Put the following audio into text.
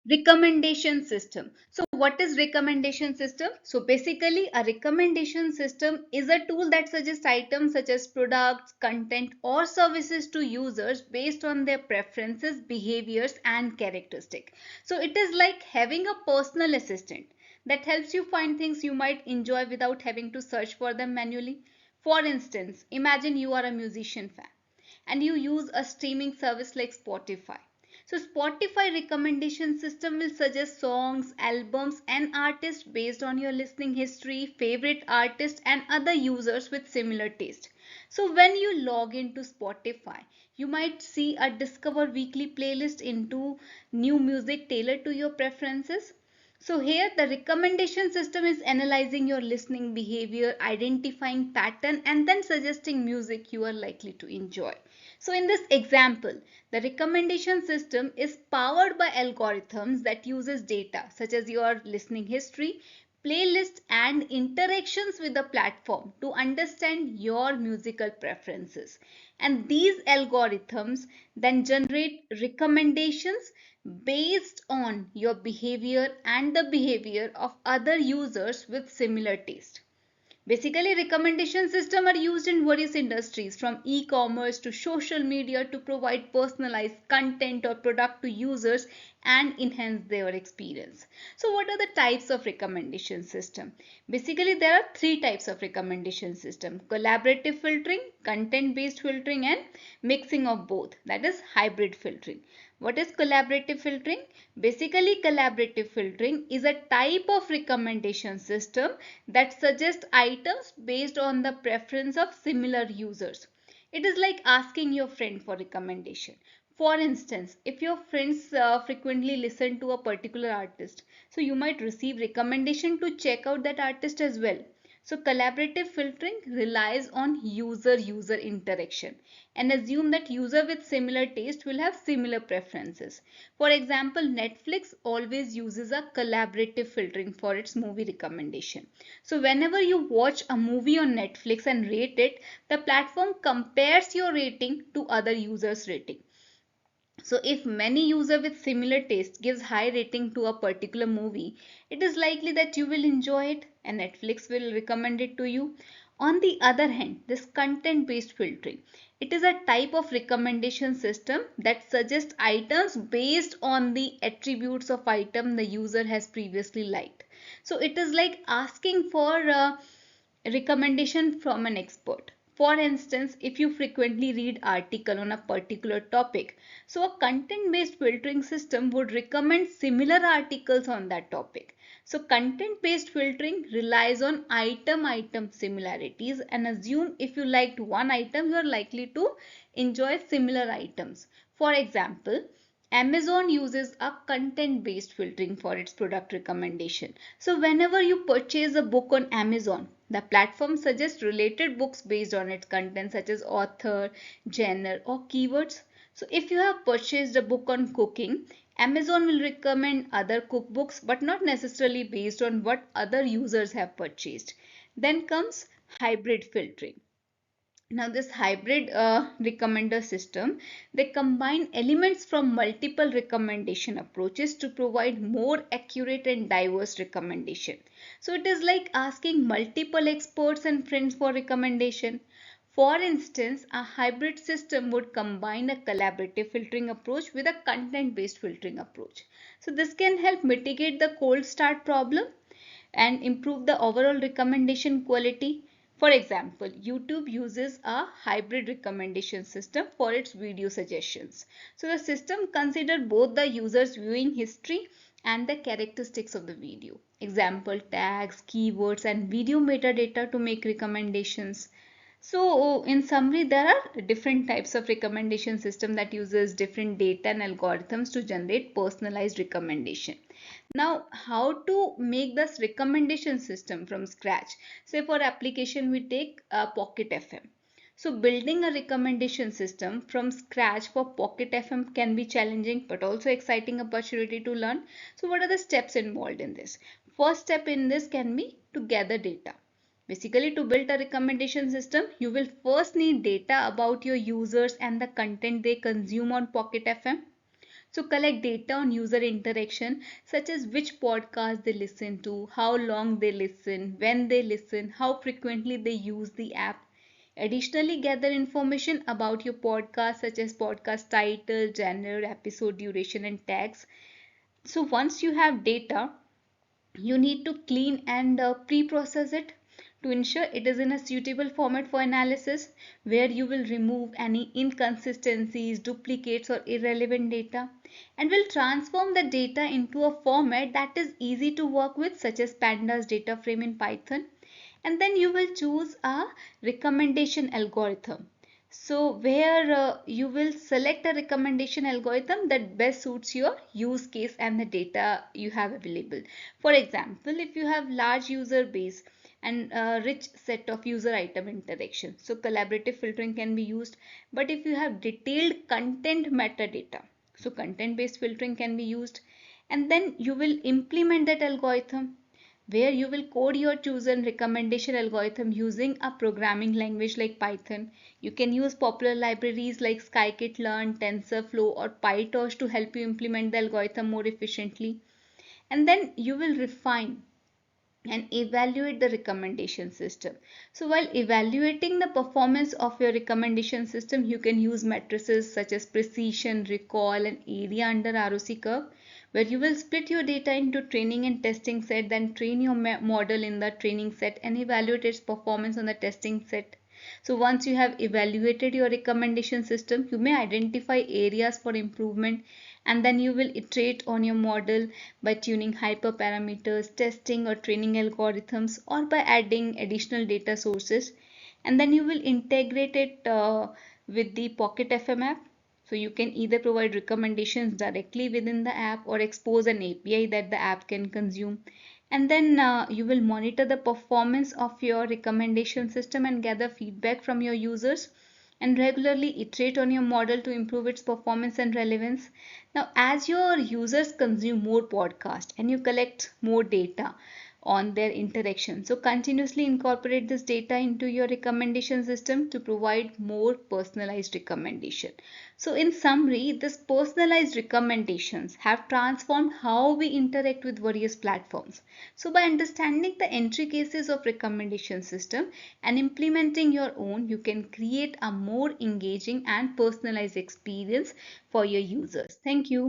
Recommendation system. So what is recommendation system? So basically a recommendation system is a tool that suggests items such as products, content or services to users based on their preferences, behaviors and characteristics. So it is like having a personal assistant that helps you find things you might enjoy without having to search for them manually. For instance, imagine you are a musician fan and you use a streaming service like Spotify. So Spotify recommendation system will suggest songs, albums and artists based on your listening history, favorite artists and other users with similar taste. So when you log into Spotify, you might see a discover weekly playlist into new music tailored to your preferences. So here the recommendation system is analyzing your listening behavior, identifying pattern and then suggesting music you are likely to enjoy. So in this example, the recommendation system is powered by algorithms that uses data such as your listening history, playlist and interactions with the platform to understand your musical preferences. And these algorithms then generate recommendations based on your behavior and the behavior of other users with similar taste. Basically, recommendation systems are used in various industries from e-commerce to social media to provide personalized content or product to users and enhance their experience. So what are the types of recommendation system? Basically, there are three types of recommendation system: collaborative filtering, content-based filtering and mixing of both, that is hybrid filtering. What is collaborative filtering? Basically, collaborative filtering is a type of recommendation system that suggests items based on the preference of similar users. It is like asking your friend for recommendation. For instance, if your friends frequently listen to a particular artist, so you might receive recommendation to check out that artist as well. So collaborative filtering relies on user interaction and assume that user with similar taste will have similar preferences. For example, Netflix always uses a collaborative filtering for its movie recommendation. So whenever you watch a movie on Netflix and rate it, the platform compares your rating to other users' rating. So if many user with similar taste gives high rating to a particular movie, it is likely that you will enjoy it and Netflix will recommend it to you. On the other hand, this content based filtering, it is a type of recommendation system that suggests items based on the attributes of item the user has previously liked. So it is like asking for a recommendation from an expert. For instance, if you frequently read article on a particular topic, so a content based filtering system would recommend similar articles on that topic. So content based filtering relies on item similarities and assume if you liked one item, you are likely to enjoy similar items. For example, Amazon uses a content based filtering for its product recommendation. So whenever you purchase a book on Amazon, the platform suggests related books based on its content such as author, genre or keywords. So if you have purchased a book on cooking, Amazon will recommend other cookbooks but not necessarily based on what other users have purchased. Then comes hybrid filtering. Now this hybrid recommender system, they combine elements from multiple recommendation approaches to provide more accurate and diverse recommendation. So it is like asking multiple experts and friends for recommendation. For instance, a hybrid system would combine a collaborative filtering approach with a content based filtering approach. So this can help mitigate the cold start problem and improve the overall recommendation quality. For example, YouTube uses a hybrid recommendation system for its video suggestions. So the system considers both the user's viewing history and the characteristics of the video. Example, tags, keywords and video metadata to make recommendations. So in summary, there are different types of recommendation system that uses different data and algorithms to generate personalized recommendation. Now, how to make this recommendation system from scratch? Say for application, we take Pocket FM. So building a recommendation system from scratch for Pocket FM can be challenging but also exciting opportunity to learn. So what are the steps involved in this? First step in this can be to gather data. Basically, to build a recommendation system, you will first need data about your users and the content they consume on Pocket FM. So collect data on user interaction, such as which podcast they listen to, how long they listen, when they listen, how frequently they use the app. Additionally, gather information about your podcast, such as podcast title, genre, episode duration, and tags. So once you have data, you need to clean and pre-process it to ensure it is in a suitable format for analysis, where you will remove any inconsistencies, duplicates, or irrelevant data, and will transform the data into a format that is easy to work with, such as pandas data frame in Python. And then you will choose a recommendation algorithm, so where you will select a recommendation algorithm that best suits your use case and the data you have available. For example, if you have large user base and a rich set of user item interaction, so collaborative filtering can be used. But if you have detailed content metadata, so content based filtering can be used. And then you will implement that algorithm, where you will code your chosen recommendation algorithm using a programming language like Python. You can use popular libraries like scikit-learn, TensorFlow, or PyTorch to help you implement the algorithm more efficiently. And then you will refine and evaluate the recommendation system. So while evaluating the performance of your recommendation system, you can use matrices such as precision, recall, and area under ROC curve, where you will split your data into training and testing set, then train your model in the training set and evaluate its performance on the testing set. So once you have evaluated your recommendation system, you may identify areas for improvement, and then you will iterate on your model by tuning hyperparameters, testing or training algorithms, or by adding additional data sources. And then you will integrate it with the Pocket FM app. So you can either provide recommendations directly within the app or expose an API that the app can consume. And then you will monitor the performance of your recommendation system and gather feedback from your users, and regularly iterate on your model to improve its performance and relevance. Now, as your users consume more podcasts and you collect more data on their interaction, so continuously incorporate this data into your recommendation system to provide more personalized recommendation. So in summary, this personalized recommendations have transformed how we interact with various platforms. So by understanding the entry cases of recommendation system and implementing your own, you can create a more engaging and personalized experience for your users. Thank you.